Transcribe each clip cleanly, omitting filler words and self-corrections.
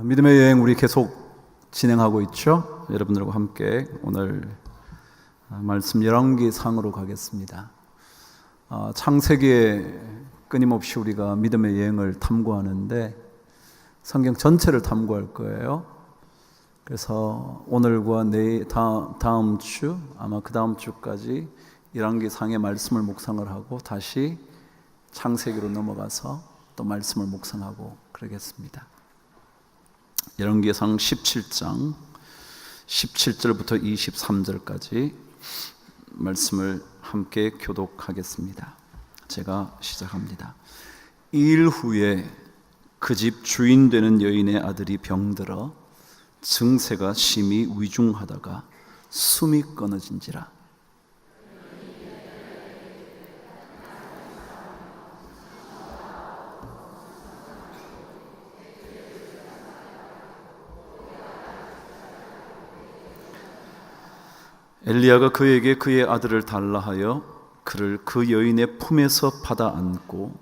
믿음의 여행 우리 계속 진행하고 있죠. 여러분들과 함께 오늘 말씀 열왕기상으로 가겠습니다. 창세기에 끊임없이 우리가 믿음의 여행을 탐구하는데 성경 전체를 탐구할 거예요. 그래서 오늘과 다음 주, 아마 그 다음 주까지 열왕기상의 말씀을 묵상을 하고 다시 창세기로 넘어가서 또 말씀을 묵상하고 그러겠습니다. 열왕기상 17장 17절부터 23절까지 말씀을 함께 교독하겠습니다. 제가 시작합니다. 이 일 후에 그 집 주인 되는 여인의 아들이 병들어 증세가 심히 위중하다가 숨이 끊어진지라. 엘리야가 그에게 그의 아들을 달라 하여 그를 그 여인의 품에서 받아 안고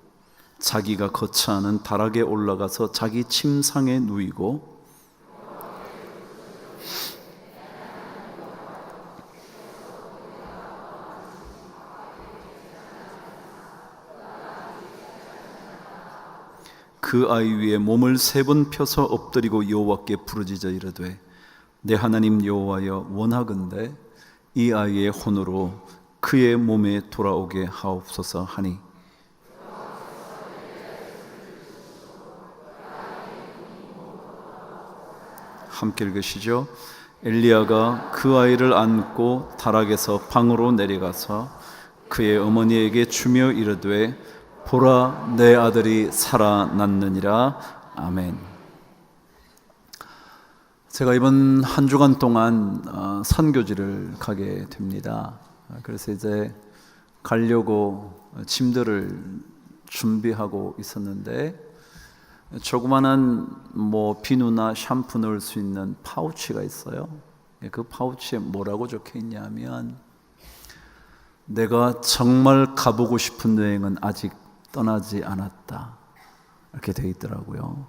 자기가 거처하는 다락에 올라가서 자기 침상에 누이고 그 아이 위에 몸을 3번 펴서 엎드리고 여호와께 부르짖어 이르되 내 하나님 여호와여 원하건대 이 아이의 혼으로 그의 몸에 돌아오게 하옵소서 하니 함께 읽으시죠. 엘리야가 그 아이를 안고 다락에서 방으로 내려가서 그의 어머니에게 주며 이르되 보라 내 아들이 살아났느니라. 아멘. 제가 이번 한 주간 동안 선교지를 가게 됩니다. 그래서 이제 가려고 짐들을 준비하고 있었는데 조그마한 비누나 샴푸 넣을 수 있는 파우치가 있어요. 그 파우치에 뭐라고 적혀 있냐면 내가 정말 가보고 싶은 여행은 아직 떠나지 않았다 이렇게 돼 있더라고요.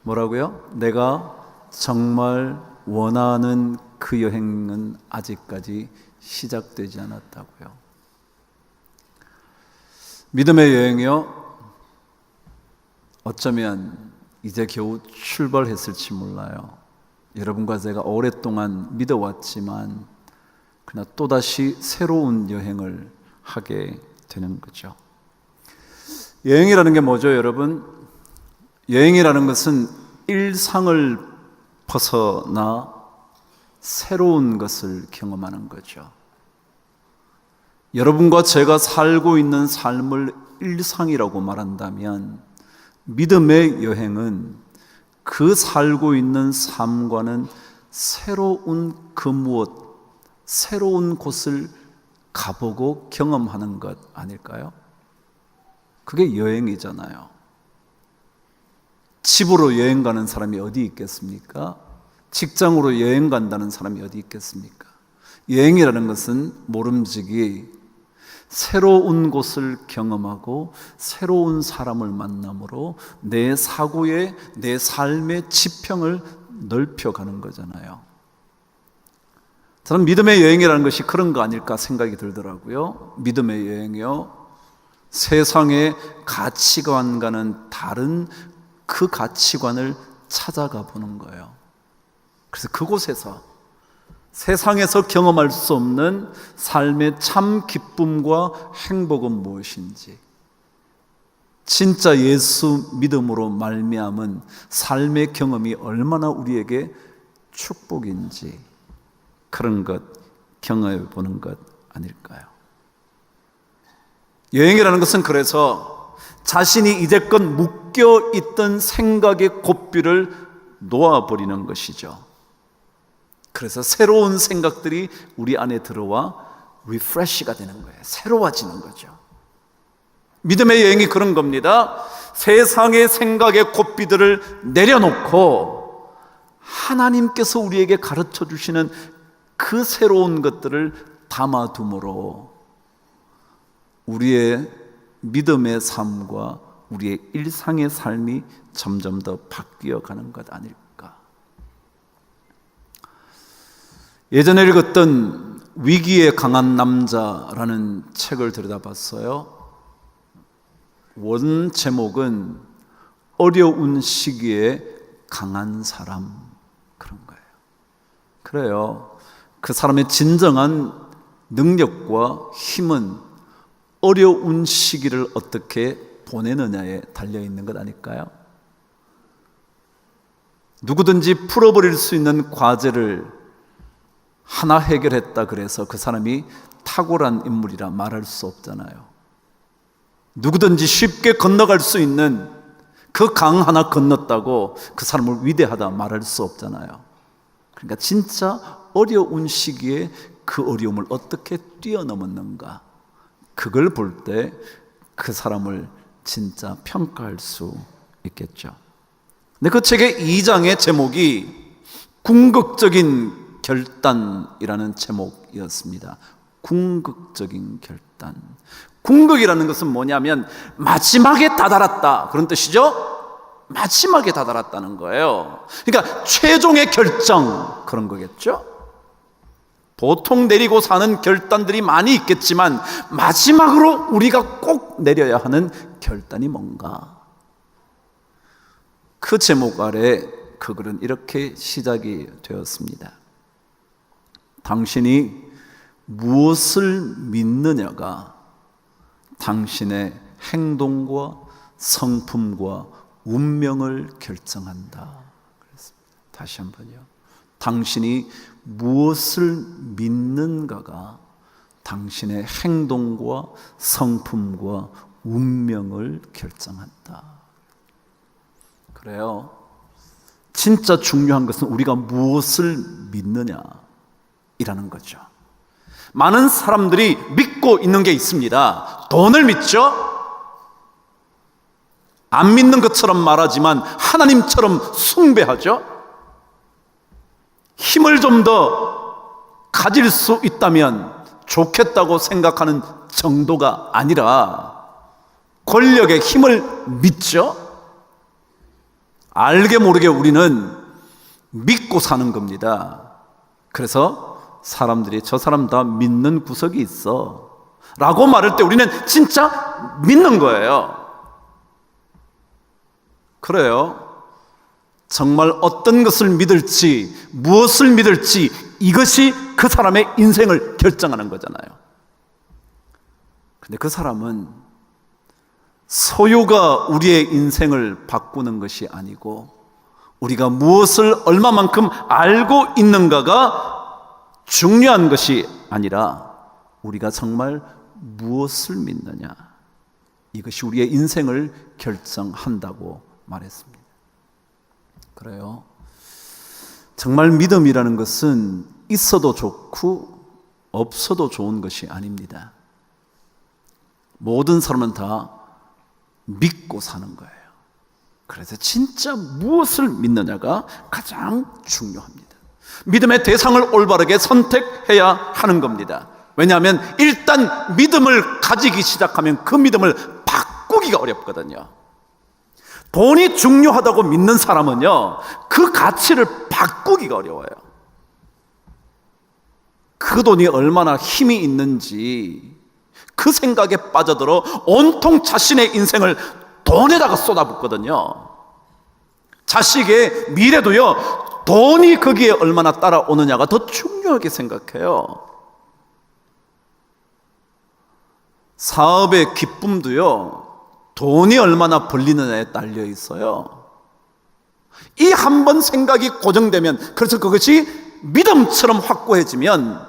뭐라고요? 내가 정말 원하는 그 여행은 아직까지 시작되지 않았다고요. 믿음의 여행이요, 어쩌면 이제 겨우 출발했을지 몰라요. 여러분과 제가 오랫동안 믿어왔지만 그러나 또다시 새로운 여행을 하게 되는 거죠. 여행이라는 게 뭐죠, 여러분? 여행이라는 것은 일상을 벗어나 새로운 것을 경험하는 거죠. 여러분과 제가 살고 있는 삶을 일상이라고 말한다면 믿음의 여행은 그 살고 있는 삶과는 새로운 그 무엇, 새로운 곳을 가보고 경험하는 것 아닐까요? 그게 여행이잖아요. 집으로 여행 가는 사람이 어디 있겠습니까? 직장으로 여행 간다는 사람이 어디 있겠습니까? 여행이라는 것은 모름지기 새로운 곳을 경험하고 새로운 사람을 만남으로 내 사고의, 내 삶의 지평을 넓혀가는 거잖아요. 저는 믿음의 여행이라는 것이 그런 거 아닐까 생각이 들더라고요. 믿음의 여행이요, 세상의 가치관과는 다른 그 가치관을 찾아가 보는 거예요. 그래서 그곳에서 세상에서 경험할 수 없는 삶의 참 기쁨과 행복은 무엇인지, 진짜 예수 믿음으로 말미암은 삶의 경험이 얼마나 우리에게 축복인지 그런 것 경험해 보는 것 아닐까요? 여행이라는 것은 그래서 자신이 이제껏 묶여있던 생각의 고삐를 놓아버리는 것이죠. 그래서 새로운 생각들이 우리 안에 들어와 리프레시가 되는 거예요. 새로워지는 거죠. 믿음의 여행이 그런 겁니다. 세상의 생각의 고삐들을 내려놓고 하나님께서 우리에게 가르쳐 주시는 그 새로운 것들을 담아둠으로 우리의 믿음의 삶과 우리의 일상의 삶이 점점 더 바뀌어가는 것 아닐까. 예전에 읽었던 위기에 강한 남자라는 책을 들여다봤어요. 원 제목은 어려운 시기에 강한 사람, 그런 거예요. 그래요. 그 사람의 진정한 능력과 힘은 어려운 시기를 어떻게 보내느냐에 달려있는 것 아닐까요? 누구든지 풀어버릴 수 있는 과제를 하나 해결했다 그래서 그 사람이 탁월한 인물이라 말할 수 없잖아요. 누구든지 쉽게 건너갈 수 있는 그 강 하나 건넜다고 그 사람을 위대하다 말할 수 없잖아요. 그러니까 진짜 어려운 시기에 그 어려움을 어떻게 뛰어넘었는가, 그걸 볼 때 그 사람을 진짜 평가할 수 있겠죠. 근데 그 책의 2장의 제목이 궁극적인 결단이라는 제목이었습니다. 궁극적인 결단. 궁극이라는 것은 뭐냐면 마지막에 다다랐다, 그런 뜻이죠. 마지막에 다다랐다는 거예요. 그러니까 최종의 결정, 그런 거겠죠. 보통 내리고 사는 결단들이 많이 있겠지만 마지막으로 우리가 꼭 내려야 하는 결단이 뭔가. 그 제목 아래 그 글은 이렇게 시작이 되었습니다. 당신이 무엇을 믿느냐가 당신의 행동과 성품과 운명을 결정한다. 그랬습니다. 다시 한번요. 당신이 무엇을 믿는가가 당신의 행동과 성품과 운명을 결정한다. 그래요. 진짜 중요한 것은 우리가 무엇을 믿느냐이라는 거죠. 많은 사람들이 믿고 있는 게 있습니다. 돈을 믿죠? 안 믿는 것처럼 말하지만 하나님처럼 숭배하죠? 힘을 좀 더 가질 수 있다면 좋겠다고 생각하는 정도가 아니라 권력의 힘을 믿죠? 알게 모르게 우리는 믿고 사는 겁니다. 그래서 사람들이 저 사람 다 믿는 구석이 있어 라고 말할 때 우리는 진짜 믿는 거예요. 그래요. 정말 어떤 것을 믿을지, 무엇을 믿을지, 이것이 그 사람의 인생을 결정하는 거잖아요. 근데 그 사람은 소유가 우리의 인생을 바꾸는 것이 아니고 우리가 무엇을 얼마만큼 알고 있는가가 중요한 것이 아니라 우리가 정말 무엇을 믿느냐, 이것이 우리의 인생을 결정한다고 말했습니다. 그래요. 정말 믿음이라는 것은 있어도 좋고 없어도 좋은 것이 아닙니다. 모든 사람은 다 믿고 사는 거예요. 그래서 진짜 무엇을 믿느냐가 가장 중요합니다. 믿음의 대상을 올바르게 선택해야 하는 겁니다. 왜냐하면 일단 믿음을 가지기 시작하면 그 믿음을 바꾸기가 어렵거든요. 돈이 중요하다고 믿는 사람은요, 그 가치를 바꾸기가 어려워요. 그 돈이 얼마나 힘이 있는지 그 생각에 빠져들어 온통 자신의 인생을 돈에다가 쏟아붓거든요. 자식의 미래도요, 돈이 거기에 얼마나 따라오느냐가 더 중요하게 생각해요. 사업의 기쁨도요, 돈이 얼마나 벌리느냐에 딸려 있어요. 이 한 번 생각이 고정되면, 그래서 그것이 믿음처럼 확고해지면,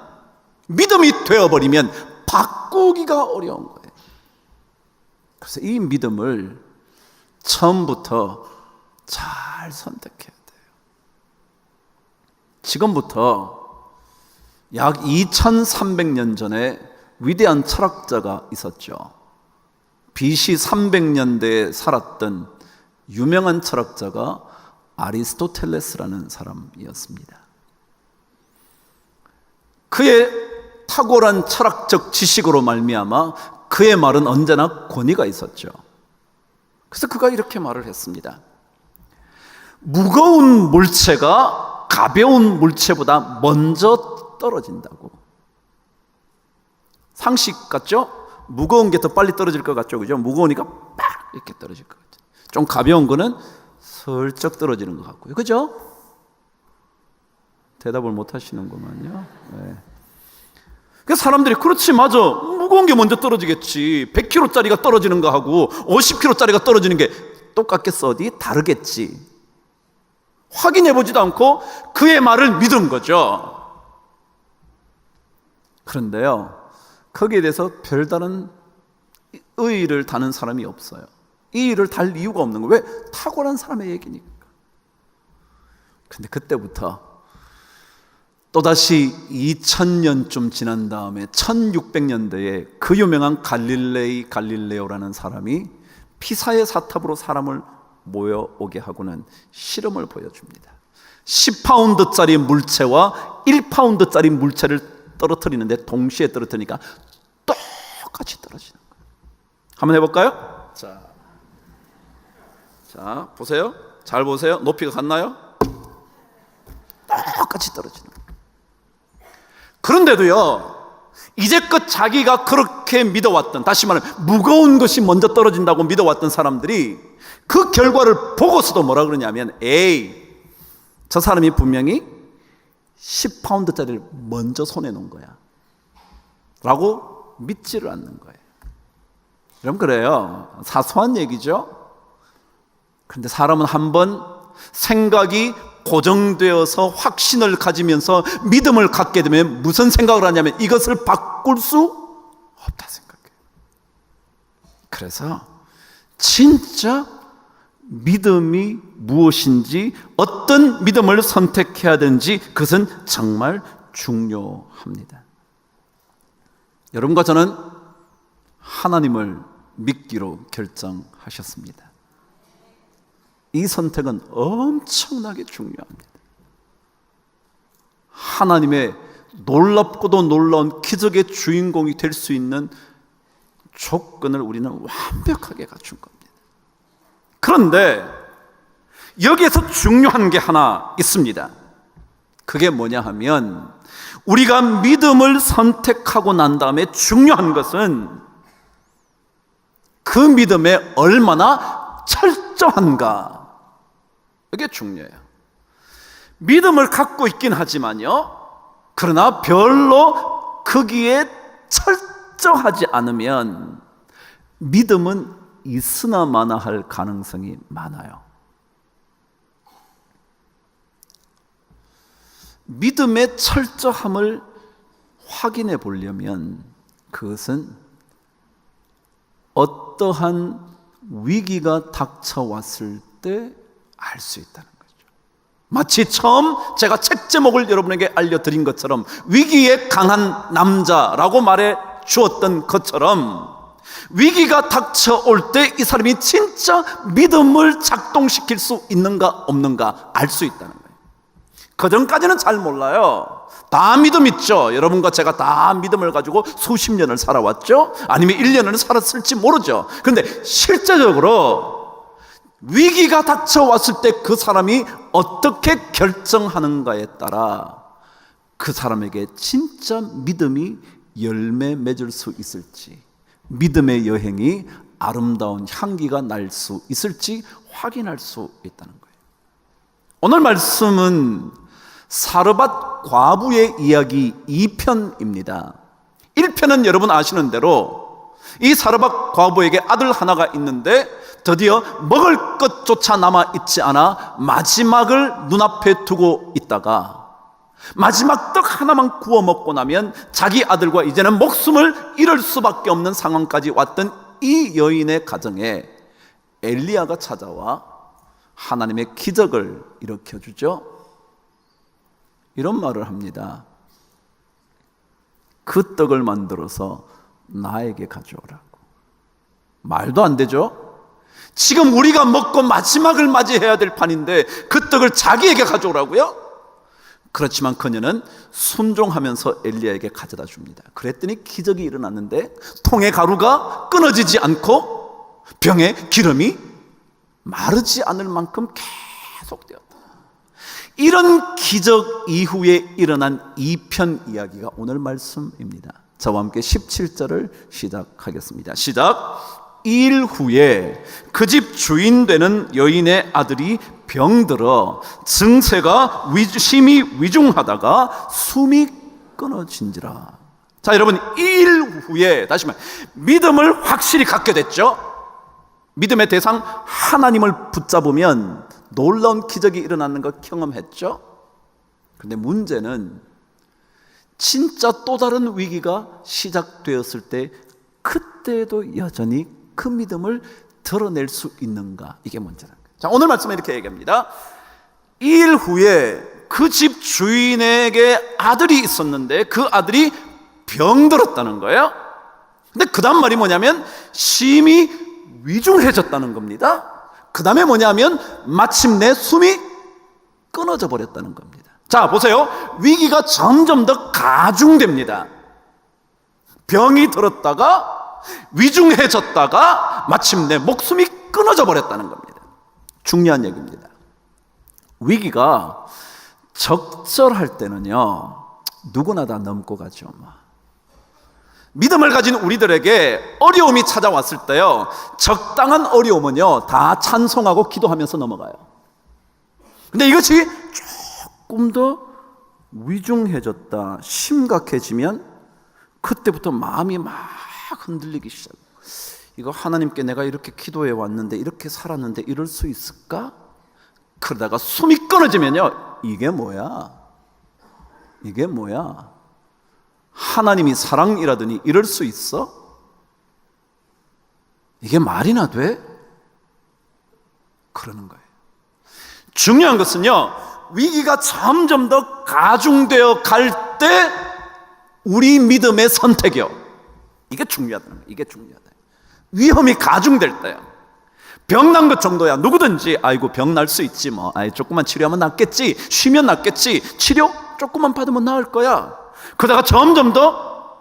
믿음이 되어버리면 바꾸기가 어려운 거예요. 그래서 이 믿음을 처음부터 잘 선택해야 돼요. 지금부터 약 2300년 전에 위대한 철학자가 있었죠. BC 300년대에 살았던 유명한 철학자가 아리스토텔레스라는 사람이었습니다. 그의 탁월한 철학적 지식으로 말미암아 그의 말은 언제나 권위가 있었죠. 그래서 그가 이렇게 말을 했습니다. 무거운 물체가 가벼운 물체보다 먼저 떨어진다고. 상식 같죠? 무거운 게 더 빨리 떨어질 것 같죠? 그죠? 무거우니까 팍 이렇게 떨어질 것 같죠. 좀 가벼운 거는 슬쩍 떨어지는 것 같고요. 그죠? 대답을 못 하시는구만요. 네. 그래서 사람들이 그렇지 맞아, 무거운 게 먼저 떨어지겠지. 100kg짜리가 떨어지는 거하고 50kg짜리가 떨어지는 게 똑같겠어? 어디? 다르겠지. 확인해보지도 않고 그의 말을 믿은 거죠. 그런데요, 거기에 대해서 별다른 의의를 다는 사람이 없어요. 이 일을 달 이유가 없는 거예요. 왜? 탁월한 사람의 얘기니까. 근데 그때부터 또다시 2000년쯤 지난 다음에 1600년대에 그 유명한 갈릴레오라는 사람이 피사의 사탑으로 사람을 모여오게 하고는 실험을 보여줍니다. 10파운드짜리 물체와 1파운드짜리 물체를 떨어뜨리는데 동시에 떨어뜨리니까 똑같이 떨어지는 거예요. 한번 해볼까요? 자, 보세요. 잘 보세요. 높이가 같나요? 똑같이 떨어지는 거예요. 그런데도요, 이제껏 자기가 그렇게 믿어왔던, 다시 말하면 무거운 것이 먼저 떨어진다고 믿어왔던 사람들이 그 결과를 보고서도 뭐라 그러냐면, 저 사람이 분명히 10파운드짜리를 먼저 손에 놓은 거야 라고 믿지를 않는 거예요. 여러분, 그래요. 사소한 얘기죠. 그런데 사람은 한번 생각이 고정되어서 확신을 가지면서 믿음을 갖게 되면 무슨 생각을 하냐면 이것을 바꿀 수 없다 생각해요. 그래서 진짜 믿음이 무엇인지, 어떤 믿음을 선택해야 되는지 그것은 정말 중요합니다. 여러분과 저는 하나님을 믿기로 결정하셨습니다. 이 선택은 엄청나게 중요합니다. 하나님의 놀랍고도 놀라운 기적의 주인공이 될 수 있는 조건을 우리는 완벽하게 갖춘 겁니다. 그런데 여기에서 중요한 게 하나 있습니다. 그게 뭐냐 하면, 우리가 믿음을 선택하고 난 다음에 중요한 것은 그 믿음에 얼마나 철저한가, 이게 중요해요. 믿음을 갖고 있긴 하지만요, 그러나 별로 거기에 철저하지 않으면 믿음은 있으나 마나 할 가능성이 많아요. 믿음의 철저함을 확인해 보려면 그것은 어떠한 위기가 닥쳐왔을 때 알 수 있다는 거죠. 마치 처음 제가 책 제목을 여러분에게 알려드린 것처럼 위기에 강한 남자라고 말해 주었던 것처럼, 위기가 닥쳐올 때 이 사람이 진짜 믿음을 작동시킬 수 있는가 없는가 알 수 있다는 거예요. 그 전까지는 잘 몰라요. 다 믿음 있죠. 여러분과 제가 다 믿음을 가지고 수십 년을 살아왔죠. 아니면 1년을 살았을지 모르죠. 그런데 실제적으로 위기가 닥쳐왔을 때 그 사람이 어떻게 결정하는가에 따라 그 사람에게 진짜 믿음이 열매 맺을 수 있을지, 믿음의 여행이 아름다운 향기가 날 수 있을지 확인할 수 있다는 거예요. 오늘 말씀은 사르밧 과부의 이야기 2편입니다. 1편은 여러분 아시는 대로 이 사르밧 과부에게 아들 하나가 있는데 드디어 먹을 것조차 남아있지 않아 마지막을 눈앞에 두고 있다가 마지막 떡 하나만 구워 먹고 나면 자기 아들과 이제는 목숨을 잃을 수밖에 없는 상황까지 왔던 이 여인의 가정에 엘리야가 찾아와 하나님의 기적을 일으켜주죠. 이런 말을 합니다. 그 떡을 만들어서 나에게 가져오라고. 말도 안 되죠? 지금 우리가 먹고 마지막을 맞이해야 될 판인데 그 떡을 자기에게 가져오라고요? 그렇지만 그녀는 순종하면서 엘리야에게 가져다 줍니다. 그랬더니 기적이 일어났는데 통의 가루가 끊어지지 않고 병에 기름이 마르지 않을 만큼 계속되었다. 이런 기적 이후에 일어난 2편 이야기가 오늘 말씀입니다. 저와 함께 17절을 시작하겠습니다. 시작. 2일 후에 그 집 주인 되는 여인의 아들이 병들어 증세가 심히 위중하다가 숨이 끊어진지라. 자, 여러분, 2일 후에 다시 말 믿음을 확실히 갖게 됐죠. 믿음의 대상 하나님을 붙잡으면 놀라운 기적이 일어나는 걸 경험했죠. 그런데 문제는 진짜 또 다른 위기가 시작되었을 때 그때도 여전히 그 믿음을 드러낼 수 있는가, 이게 문제라는 거예요. 자, 오늘 말씀에 이렇게 얘기합니다. 2일 후에 그 집 주인에게 아들이 있었는데 그 아들이 병들었다는 거예요. 근데 그 다음 말이 뭐냐면 심히 위중해졌다는 겁니다. 그 다음에 뭐냐면 마침내 숨이 끊어져 버렸다는 겁니다. 자, 보세요. 위기가 점점 더 가중됩니다. 병이 들었다가 위중해졌다가 마침내 목숨이 끊어져 버렸다는 겁니다. 중요한 얘기입니다. 위기가 적절할 때는요, 누구나 다 넘고 가죠. 믿음을 가진 우리들에게 어려움이 찾아왔을 때요, 적당한 어려움은요 다 찬송하고 기도하면서 넘어가요. 근데 이것이 조금 더 위중해졌다, 심각해지면 그때부터 마음이 막 흔들리기 시작해요. 이거 하나님께 내가 이렇게 기도해 왔는데, 이렇게 살았는데 이럴 수 있을까? 그러다가 숨이 끊어지면요, 이게 뭐야? 이게 뭐야? 하나님이 사랑이라더니 이럴 수 있어? 이게 말이나 돼? 그러는 거예요. 중요한 것은요, 위기가 점점 더 가중되어 갈 때 우리 믿음의 선택이요, 이게 중요하다는 거예요. 이게 중요하다. 위험이 가중될 때요, 병난 것 정도야 누구든지 아이고 병 날 수 있지 뭐, 아이 조금만 치료하면 낫겠지, 쉬면 낫겠지, 치료 조금만 받으면 나을 거야. 그러다가 점점 더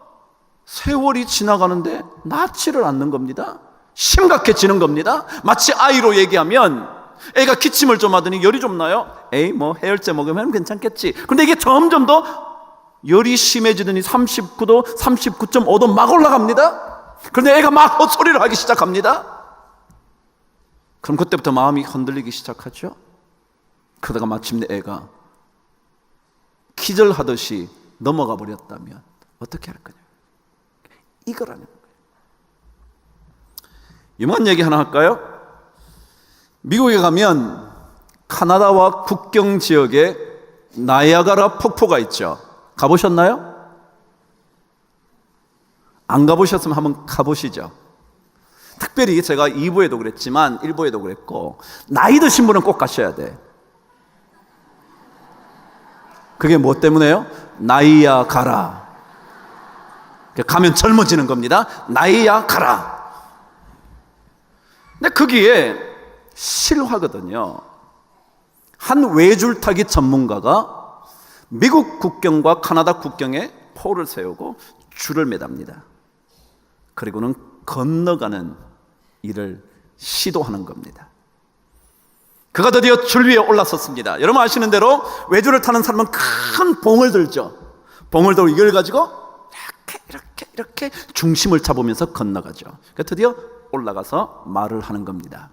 세월이 지나가는데 낫지를 않는 겁니다. 심각해지는 겁니다. 마치 아이로 얘기하면 애가 기침을 좀 하더니 열이 좀 나요. 에이 뭐 해열제 먹으면 괜찮겠지. 그런데 이게 점점 더 열이 심해지더니 39도, 39.5도 막 올라갑니다. 그런데 애가 막 헛소리를 하기 시작합니다. 그럼 그때부터 마음이 흔들리기 시작하죠. 그러다가 마침내 애가 기절하듯이 넘어가 버렸다면 어떻게 할 거냐, 이거라는 거예요. 유명한 얘기 하나 할까요? 미국에 가면 카나다와 국경 지역에 나이아가라 폭포가 있죠. 가보셨나요? 안 가보셨으면 한번 가보시죠. 특별히 제가 2부에도 그랬지만 1부에도 그랬고, 나이 드신 분은 꼭 가셔야 돼. 그게 뭐 때문에요? 나이아가라. 가면 젊어지는 겁니다. 나이아가라. 근데 거기에 실화거든요. 한 외줄타기 전문가가 미국 국경과 카나다 국경에 포를 세우고 줄을 매답니다. 그리고는 건너가는 일을 시도하는 겁니다. 그가 드디어 줄 위에 올라섰습니다. 여러분 아시는 대로 외줄을 타는 사람은 큰 봉을 들죠. 봉을 들고 이걸 가지고 이렇게 중심을 잡으면서 건너가죠. 그러니까 드디어 올라가서 말을 하는 겁니다.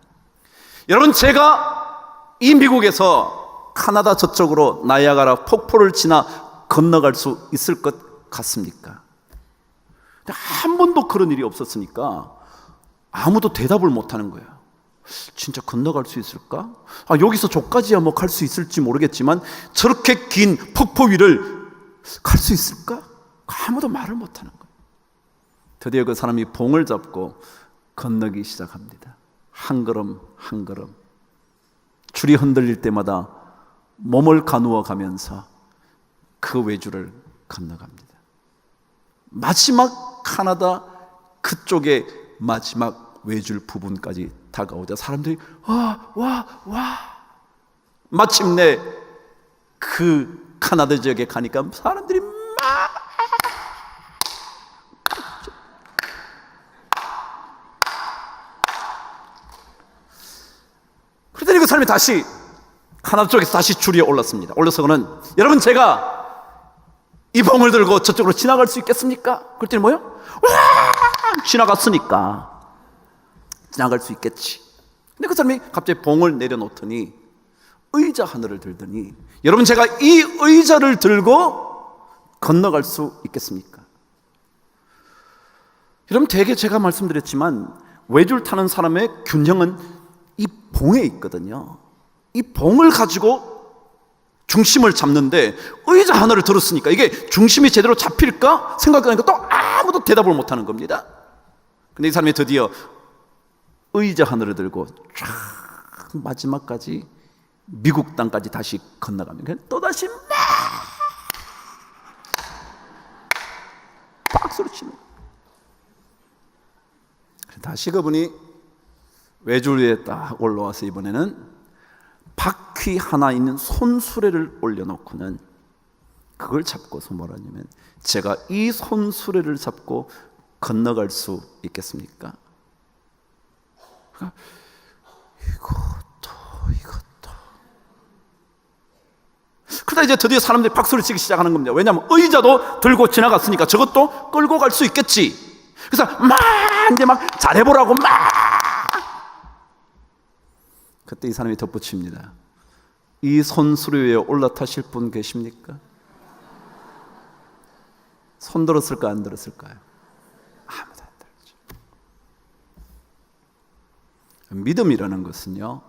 여러분, 제가 이 미국에서 카나다 저쪽으로 나이아가라 폭포를 지나 건너갈 수 있을 것 같습니까? 한 번도 그런 일이 없었으니까 아무도 대답을 못하는 거예요. 진짜 건너갈 수 있을까? 여기서 저까지야 뭐 갈 수 있을지 모르겠지만 저렇게 긴 폭포 위를 갈 수 있을까? 아무도 말을 못하는 거예요. 드디어 그 사람이 봉을 잡고 건너기 시작합니다. 한 걸음 한 걸음. 줄이 흔들릴 때마다 몸을 가누어 가면서 그 외줄을 건너갑니다. 마지막 카나다 그쪽의 마지막 외줄 부분까지 다가오자 사람들이 와 마침내 그 카나다 지역에 가니까 사람들이 막 그러더니 그 사람이 다시 카나다 쪽에서 다시 줄 위에 올랐습니다. 올라서는 여러분 제가 이 봉을 들고 저쪽으로 지나갈 수 있겠습니까? 그랬더니 뭐요? 와! 지나갔으니까 지나갈 수 있겠지. 근데 그 사람이 갑자기 봉을 내려놓더니 의자 하나를 들더니 여러분 제가 이 의자를 들고 건너갈 수 있겠습니까? 여러분 대개 제가 말씀드렸지만 외줄 타는 사람의 균형은 이 봉에 있거든요. 이 봉을 가지고 중심을 잡는데 의자 하나를 들었으니까 이게 중심이 제대로 잡힐까 생각하니까 또 아무도 대답을 못하는 겁니다. 근데 이 사람이 드디어 의자 하나를 들고 쫙 마지막까지 미국 땅까지 다시 건너갑니다. 또다시 막 박수를 치는 거예요. 다시 그분이 외줄 위에 딱 올라와서 이번에는 바퀴 하나 있는 손수레를 올려놓고는 그걸 잡고서 뭐라 하냐면 제가 이 손수레를 잡고 건너갈 수 있겠습니까? 이것도 그러다 이제 드디어 사람들이 박수를 치기 시작하는 겁니다. 왜냐하면 의자도 들고 지나갔으니까 저것도 끌고 갈 수 있겠지. 그래서 막 이제 막 잘해보라고 막 그때 이 사람이 덧붙입니다. 이 손수레 위에 올라타실 분 계십니까? 손 들었을까 안 들었을까요? 아무도 안 들었죠. 믿음이라는 것은요,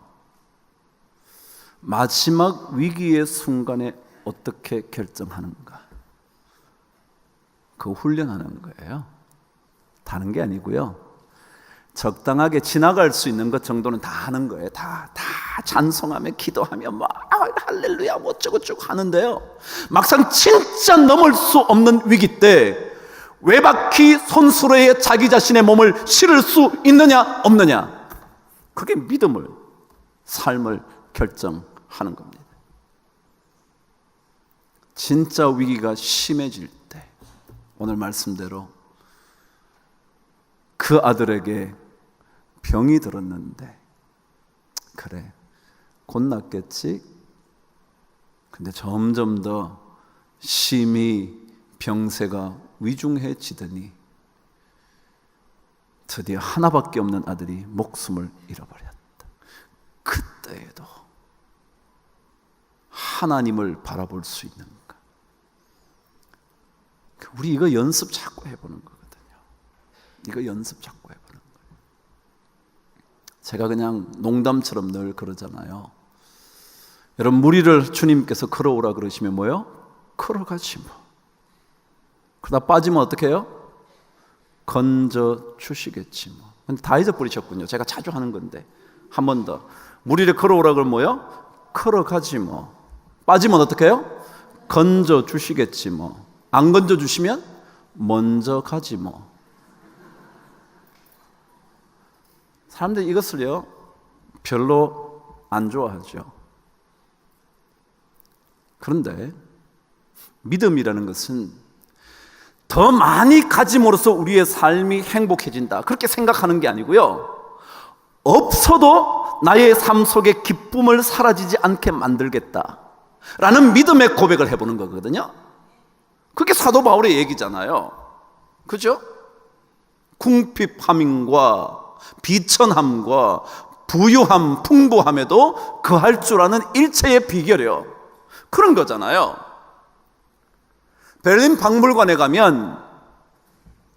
마지막 위기의 순간에 어떻게 결정하는가, 그 훈련하는 거예요. 다른 게 아니고요, 적당하게 지나갈 수 있는 것 정도는 다 하는 거예요. 다 찬송하며 기도하며 막 할렐루야 뭐 어쩌고저쩌고 하는데요, 막상 진짜 넘을 수 없는 위기 때 외바퀴 손수레에 자기 자신의 몸을 실을 수 있느냐 없느냐, 그게 믿음을, 삶을 결정하는 겁니다. 진짜 위기가 심해질 때 오늘 말씀대로 그 아들에게 병이 들었는데 그래 곧 낫겠지. 근데 점점 더 심히 병세가 위중해지더니 드디어 하나밖에 없는 아들이 목숨을 잃어버렸다. 그때에도 하나님을 바라볼 수 있는가? 우리 이거 연습 자꾸 해보는 거거든요. 이거 연습 자꾸 해보는 거예요. 제가 그냥 농담처럼 늘 그러잖아요. 여러분, 무리를 주님께서 걸어오라 그러시면 뭐요? 걸어가지 뭐. 그러다 빠지면 어떻게 해요? 건져 주시겠지 뭐. 근데 다 잊어버리셨군요. 제가 자주 하는 건데 한 번 더. 무리를 걸어오라 그러면 뭐요? 걸어가지 뭐. 빠지면 어떻게 해요? 건져 주시겠지 뭐. 안 건져 주시면 먼저 가지 뭐. 사람들이 이것을요 별로 안 좋아하죠. 그런데 믿음이라는 것은 더 많이 가짐으로써 우리의 삶이 행복해진다, 그렇게 생각하는 게 아니고요, 없어도 나의 삶 속에 기쁨을 사라지지 않게 만들겠다 라는 믿음의 고백을 해보는 거거든요. 그게 사도 바울의 얘기잖아요. 그죠? 궁핍함과 비천함과 부유함, 풍부함에도 거할 줄 아는 일체의 비결이요, 그런 거잖아요. 베를린 박물관에 가면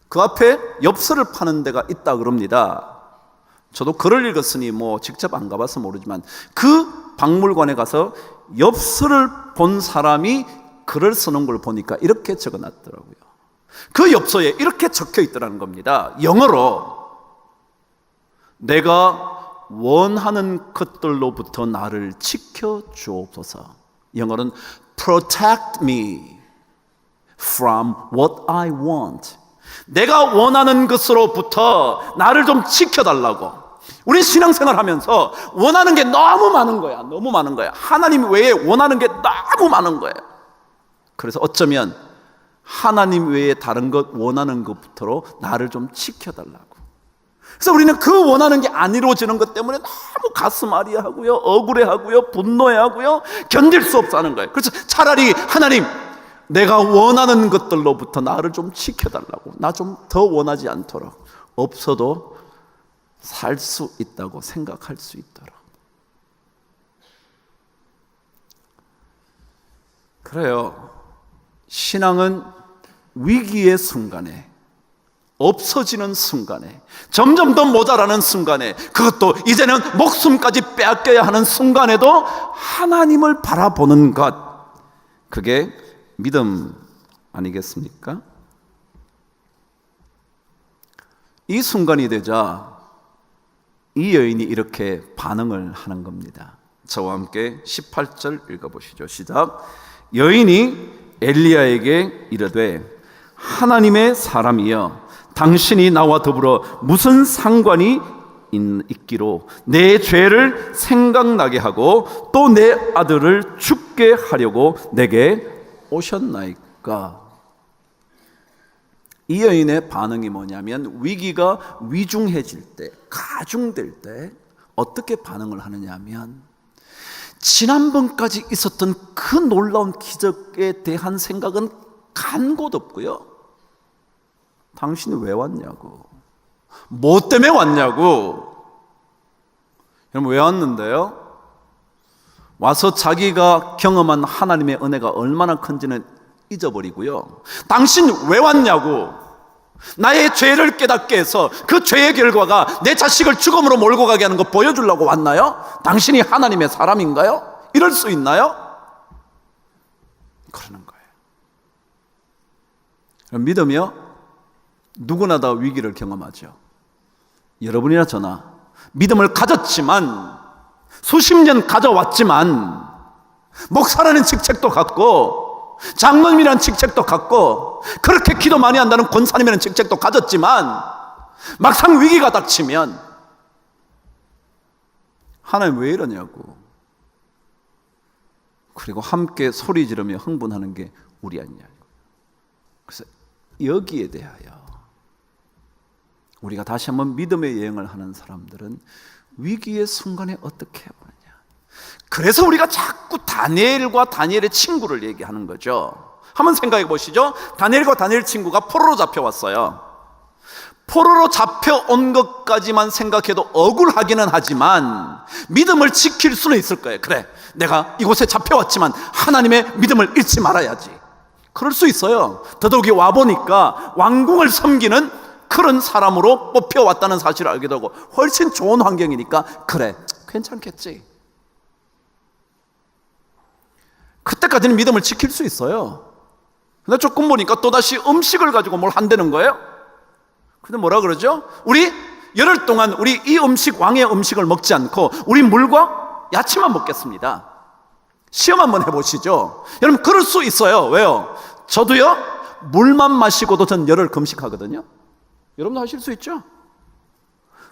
그 앞에 엽서를 파는 데가 있다 그럽니다. 저도 글을 읽었으니 뭐 직접 안 가봐서 모르지만 그 박물관에 가서 엽서를 본 사람이 글을 쓰는 걸 보니까 이렇게 적어놨더라고요. 그 엽서에 이렇게 적혀 있더라는 겁니다. 영어로 내가 원하는 것들로부터 나를 지켜주옵소서. 영어로는 Protect me from what I want. 내가 원하는 것으로부터 나를 좀 지켜달라고. 우리 신앙생활 하면서 원하는 게 너무 많은 거야. 너무 많은 거야. 하나님 외에 원하는 게 너무 많은 거예요. 그래서 어쩌면 하나님 외에 다른 것 원하는 것부터로 나를 좀 지켜달라고. 그래서 우리는 그 원하는 게 안 이루어지는 것 때문에 너무 가슴 아리하고요, 억울해하고요, 분노해하고요, 견딜 수 없다는 거예요. 그래서 차라리 하나님, 내가 원하는 것들로부터 나를 좀 지켜달라고, 나 좀 더 원하지 않도록, 없어도 살 수 있다고 생각할 수 있도록. 그래요. 신앙은 위기의 순간에, 없어지는 순간에, 점점 더 모자라는 순간에, 그것도 이제는 목숨까지 빼앗겨야 하는 순간에도 하나님을 바라보는 것, 그게 믿음 아니겠습니까? 이 순간이 되자 이 여인이 이렇게 반응을 하는 겁니다. 저와 함께 18절 읽어보시죠. 시작. 여인이 엘리야에게 이르되 하나님의 사람이여, 당신이 나와 더불어 무슨 상관이 있기로 내 죄를 생각나게 하고 또 내 아들을 죽게 하려고 내게 오셨나이까? 이 여인의 반응이 뭐냐면, 위기가 위중해질 때, 가중될 때 어떻게 반응을 하느냐 하면, 지난번까지 있었던 그 놀라운 기적에 대한 생각은 간곳 없고요, 당신이 왜 왔냐고, 뭐 때문에 왔냐고. 여러분, 왜 왔는데요? 와서 자기가 경험한 하나님의 은혜가 얼마나 큰지는 잊어버리고요, 당신 왜 왔냐고, 나의 죄를 깨닫게 해서 그 죄의 결과가 내 자식을 죽음으로 몰고 가게 하는 거 보여주려고 왔나요? 당신이 하나님의 사람인가요? 이럴 수 있나요? 그러는 거예요. 믿음이요, 누구나 다 위기를 경험하죠. 여러분이나 저나 믿음을 가졌지만, 수십 년 가져왔지만, 목사라는 직책도 갖고 장로님이라는 직책도 갖고 그렇게 기도 많이 한다는 권사님이라는 직책도 가졌지만, 막상 위기가 닥치면 하나님 왜 이러냐고, 그리고 함께 소리 지르며 흥분하는 게 우리 아니냐고. 그래서 여기에 대하여 우리가 다시 한번 믿음의 여행을 하는 사람들은 위기의 순간에 어떻게 해보느냐. 그래서 우리가 자꾸 다니엘과 다니엘의 친구를 얘기하는 거죠. 한번 생각해 보시죠. 다니엘과 다니엘 친구가 포로로 잡혀왔어요. 포로로 잡혀온 것까지만 생각해도 억울하기는 하지만 믿음을 지킬 수는 있을 거예요. 그래, 내가 이곳에 잡혀왔지만 하나님의 믿음을 잃지 말아야지. 그럴 수 있어요. 더더욱이 와보니까 왕궁을 섬기는 그런 사람으로 뽑혀왔다는 사실을 알게 되고, 훨씬 좋은 환경이니까 그래, 괜찮겠지. 그때까지는 믿음을 지킬 수 있어요. 근데 조금 보니까 또다시 음식을 가지고 뭘 한다는 거예요. 근데 뭐라 그러죠? 우리 열흘 동안 우리 이 음식, 왕의 음식을 먹지 않고 우리 물과 야채만 먹겠습니다. 시험 한번 해보시죠. 여러분, 그럴 수 있어요. 왜요? 저도요, 물만 마시고도 전 열흘 금식하거든요. 여러분도 하실 수 있죠?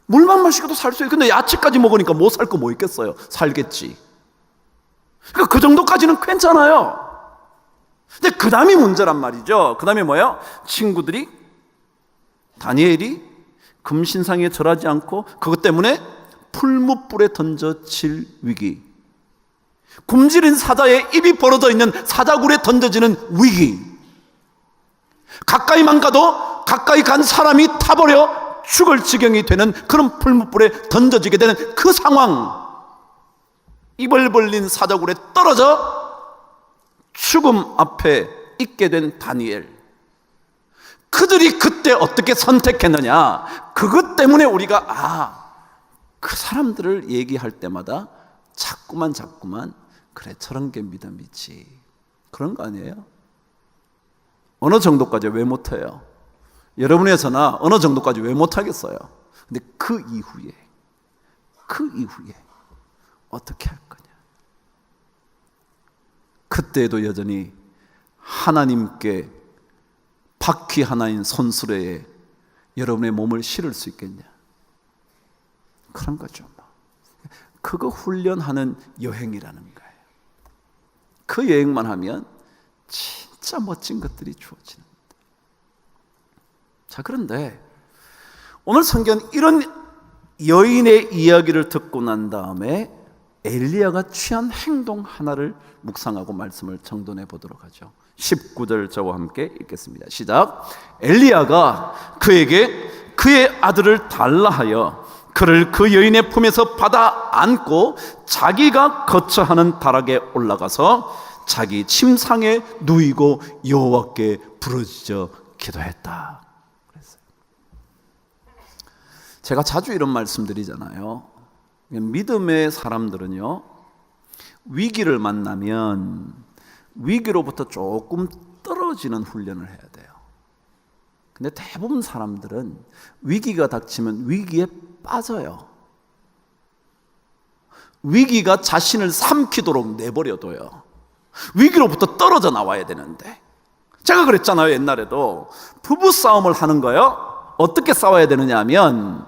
물만 마시고도 살 수 있어요. 근데 야채까지 먹으니까 못 살 거 뭐 있겠어요? 살겠지. 그러니까 그 정도까지는 괜찮아요. 근데 그 다음이 문제란 말이죠. 그 다음에 뭐예요? 친구들이, 다니엘이 금신상에 절하지 않고 그것 때문에 풀무불에 던져질 위기, 굶주린 사자의 입이 벌어져 있는 사자굴에 던져지는 위기, 가까이만 가도 가까이 간 사람이 타버려 죽을 지경이 되는 그런 풀무불에 던져지게 되는 그 상황, 입을 벌린 사자굴에 떨어져 죽음 앞에 있게 된 다니엘, 그들이 그때 어떻게 선택했느냐, 그것 때문에 우리가 그 사람들을 얘기할 때마다 자꾸만 그래, 저런 게 믿음이지, 그런 거 아니에요? 어느 정도까지 왜 못해요? 여러분의 저나 어느 정도까지 왜 못하겠어요? 근데 그 이후에 어떻게 할 거냐? 그때도 여전히 하나님께 바퀴 하나인 손수레에 여러분의 몸을 실을 수 있겠냐? 그런 거죠. 그거 훈련하는 여행이라는 거예요. 그 여행만 하면 진짜 멋진 것들이 주어지는. 자, 그런데 오늘 성경 이런 여인의 이야기를 듣고 난 다음에 엘리야가 취한 행동 하나를 묵상하고 말씀을 정돈해 보도록 하죠. 19절 저와 함께 읽겠습니다. 시작. 엘리야가 그에게 그의 아들을 달라 하여 그를 그 여인의 품에서 받아 안고 자기가 거처하는 다락에 올라가서 자기 침상에 누이고 여호와께 부르짖어 기도했다. 그랬어요. 제가 자주 이런 말씀드리잖아요. 믿음의 사람들은요, 위기를 만나면 위기로부터 조금 떨어지는 훈련을 해야 돼요. 근데 대부분 사람들은 위기가 닥치면 위기에 빠져요. 위기가 자신을 삼키도록 내버려둬요. 위기로부터 떨어져 나와야 되는데, 제가 그랬잖아요. 옛날에도 부부싸움을 하는 거예요. 어떻게 싸워야 되느냐 하면,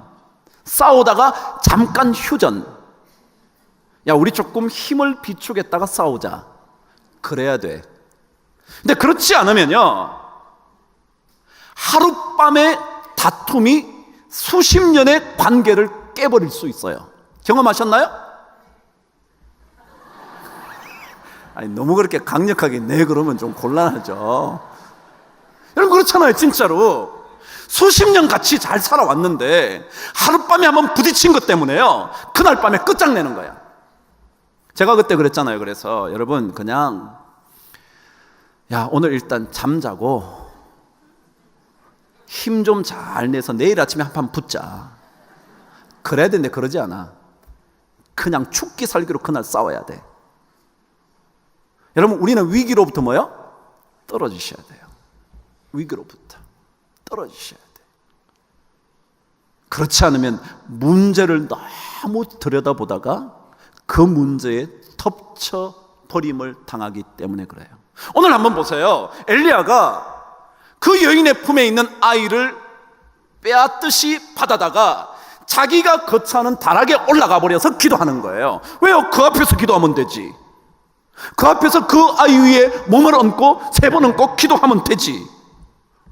싸우다가 잠깐 휴전. 야, 우리 조금 힘을 비추겠다가 싸우자. 그래야 돼. 근데 그렇지 않으면요, 하룻밤의 다툼이 수십 년의 관계를 깨버릴 수 있어요. 경험하셨나요? 아니, 너무 그렇게 강력하게 네 그러면 좀 곤란하죠. 여러분, 그렇잖아요. 진짜로 수십 년 같이 잘 살아왔는데 하룻밤에 한번 부딪힌 것 때문에요, 그날 밤에 끝장내는 거야. 제가 그때 그랬잖아요. 그래서 여러분, 그냥 야, 오늘 일단 잠자고 힘 좀 잘 내서 내일 아침에 한판 붙자. 그래야 되는데 그러지 않아. 그냥 죽기 살기로 그날 싸워야 돼. 여러분, 우리는 위기로부터 뭐요? 떨어지셔야 돼요. 위기로부터 떨어지셔야 돼요. 그렇지 않으면 문제를 너무 들여다보다가 그 문제에 덮쳐버림을 당하기 때문에 그래요. 오늘 한번 보세요. 엘리야가 그 여인의 품에 있는 아이를 빼앗듯이 받아다가 자기가 거처하는 다락에 올라가 버려서 기도하는 거예요. 왜요? 그 앞에서 기도하면 되지. 그 앞에서 그 아이 위에 몸을 얹고 3번 얹고 기도하면 되지.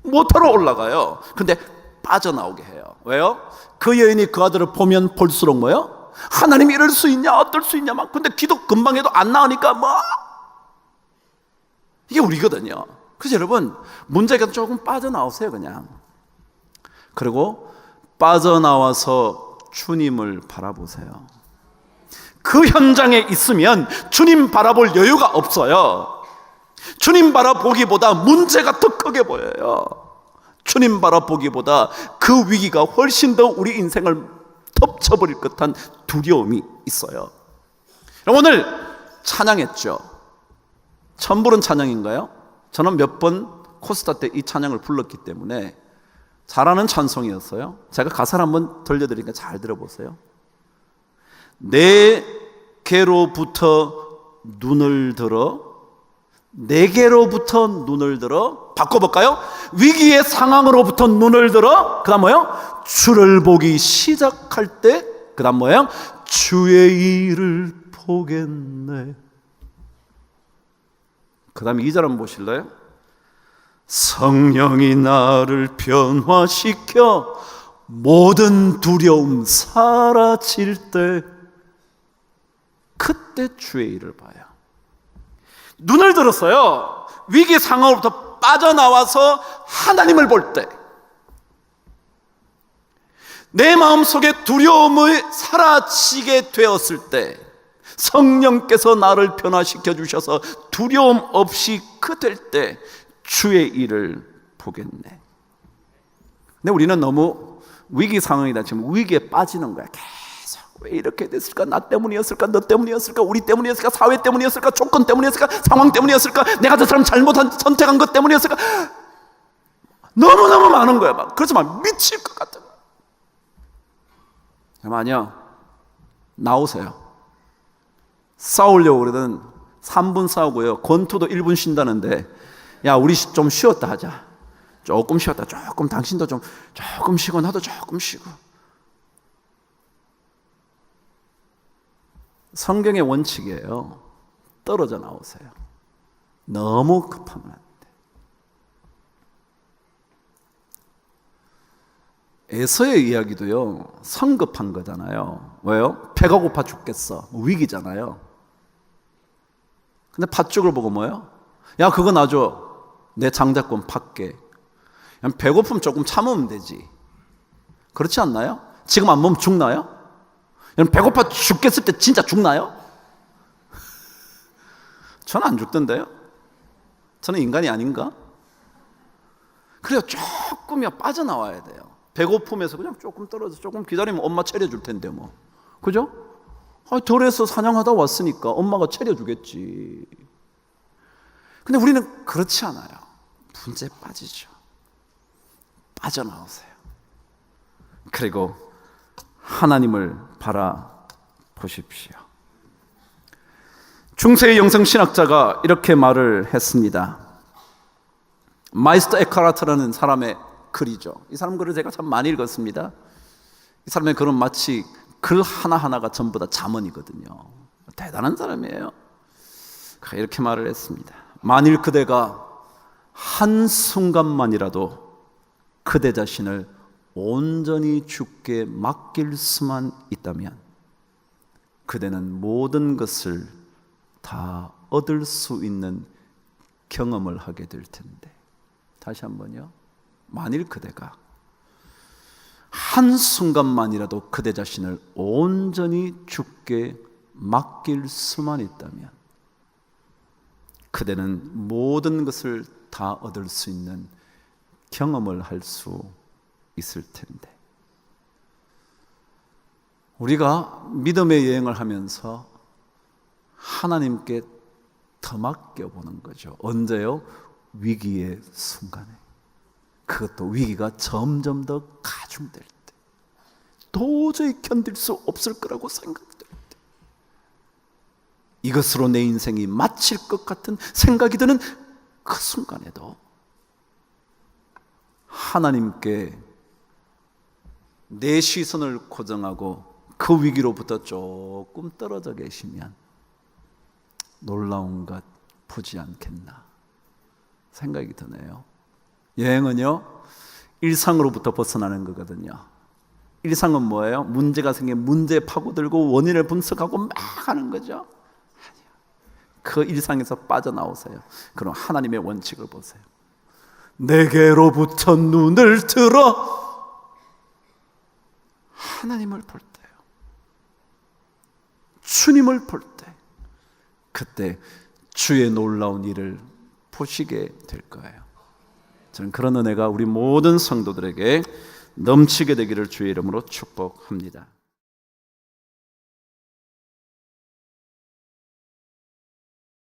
못하러 올라가요. 근데 빠져나오게 해요. 왜요? 그 여인이 그 아들을 보면 볼수록 뭐요? 하나님 이럴 수 있냐, 어떨 수 있냐 막. 근데 기도 금방 해도 안 나오니까 뭐, 이게 우리거든요. 그래서 여러분, 문제가 조금 빠져나오세요. 그냥. 그리고 빠져나와서 주님을 바라보세요. 그 현장에 있으면 주님 바라볼 여유가 없어요. 주님 바라보기보다 문제가 더 크게 보여요. 주님 바라보기보다 그 위기가 훨씬 더 우리 인생을 덮쳐버릴 듯한 두려움이 있어요. 오늘 찬양했죠. 처음 부른 찬양인가요? 저는 몇 번 코스타 때 이 찬양을 불렀기 때문에 잘하는 찬송이었어요. 제가 가사를 한번 들려드리니까 잘 들어보세요. 내게로부터 눈을 들어, 내게로부터 눈을 들어, 바꿔볼까요? 위기의 상황으로부터 눈을 들어, 그 다음 뭐예요? 주를 보기 시작할 때, 그 다음 뭐예요? 주의 일을 보겠네. 그 다음에 2절 한번 보실래요? 성령이 나를 변화시켜 모든 두려움 사라질 때, 그때 주의 일을 봐요. 눈을 들었어요. 위기 상황으로부터 빠져나와서 하나님을 볼 때, 내 마음속에 두려움이 사라지게 되었을 때, 성령께서 나를 변화시켜 주셔서 두려움 없이 그될 때 주의 일을 보겠네. 근데 우리는 너무 위기 상황이다 지금 위기에 빠지는 거야. 계속 왜 이렇게 됐을까? 나 때문이었을까? 너 때문이었을까? 우리 때문이었을까? 사회 때문이었을까? 조건 때문이었을까? 상황 때문이었을까? 내가 저 사람 잘못한 선택한 것 때문이었을까? 너무너무 많은 거야. 막 그래서 막 미칠 것 같은 거야. 아니요, 나오세요. 싸우려고 그러든 3분 싸우고요, 권투도 1분 쉰다는데, 야, 우리 좀 쉬었다 하자. 조금 쉬었다. 조금, 당신도 좀 조금 쉬고 나도 조금 쉬고. 성경의 원칙이에요. 떨어져 나오세요. 너무 급하면 안 돼. 에서의 이야기도요, 성급한 거잖아요. 왜요? 배가 고파 죽겠어. 위기잖아요. 근데 팥죽을 보고 뭐예요? 야, 그거 놔줘. 내 장자권 팔게. 배고프면 조금 참으면 되지. 그렇지 않나요? 지금 안 먹으면 죽나요? 배고파 죽겠을 때 진짜 죽나요? 저는 안 죽던데요? 저는 인간이 아닌가? 그래요, 조금이야 빠져나와야 돼요. 배고픔에서 그냥 조금 떨어져 조금 기다리면 엄마 차려줄 텐데 뭐. 그죠? 덜에서 사냥하다 왔으니까 엄마가 차려주겠지. 근데 우리는 그렇지 않아요. 문제에 빠지죠. 빠져나오세요. 그리고 하나님을 바라보십시오. 중세의 영성신학자가 이렇게 말을 했습니다. 마이스터 에카르트라는 사람의 글이죠. 이 사람 글을 제가 참 많이 읽었습니다. 이 사람의 글은 마치 글 하나하나가 전부 다 잠언이거든요. 대단한 사람이에요. 이렇게 말을 했습니다. 만일 그대가 한순간만이라도 그대 자신을 온전히 주께 맡길 수만 있다면 그대는 모든 것을 다 얻을 수 있는 경험을 하게 될 텐데. 다시 한번요. 만일 그대가 한순간만이라도 그대 자신을 온전히 주께 맡길 수만 있다면 그대는 모든 것을 다 얻을 수 있는 경험을 할 수 있을 텐데. 우리가 믿음의 여행을 하면서 하나님께 더 맡겨보는 거죠. 언제요? 위기의 순간에. 그것도 위기가 점점 더 가중될 때, 도저히 견딜 수 없을 거라고 생각될 때, 이것으로 내 인생이 마칠 것 같은 생각이 드는 그 순간에도 하나님께 내 시선을 고정하고 그 위기로부터 조금 떨어져 계시면 놀라운 것 보지 않겠나 생각이 드네요. 여행은요, 일상으로부터 벗어나는 거거든요. 일상은 뭐예요? 문제가 생기면 문제 파고들고 원인을 분석하고 막 하는 거죠. 그 일상에서 빠져나오세요. 그럼 하나님의 원칙을 보세요. 내게로부터 눈을 들어 하나님을 볼 때요, 주님을 볼 때, 그때 주의 놀라운 일을 보시게 될 거예요. 저는 그런 은혜가 우리 모든 성도들에게 넘치게 되기를 주의 이름으로 축복합니다.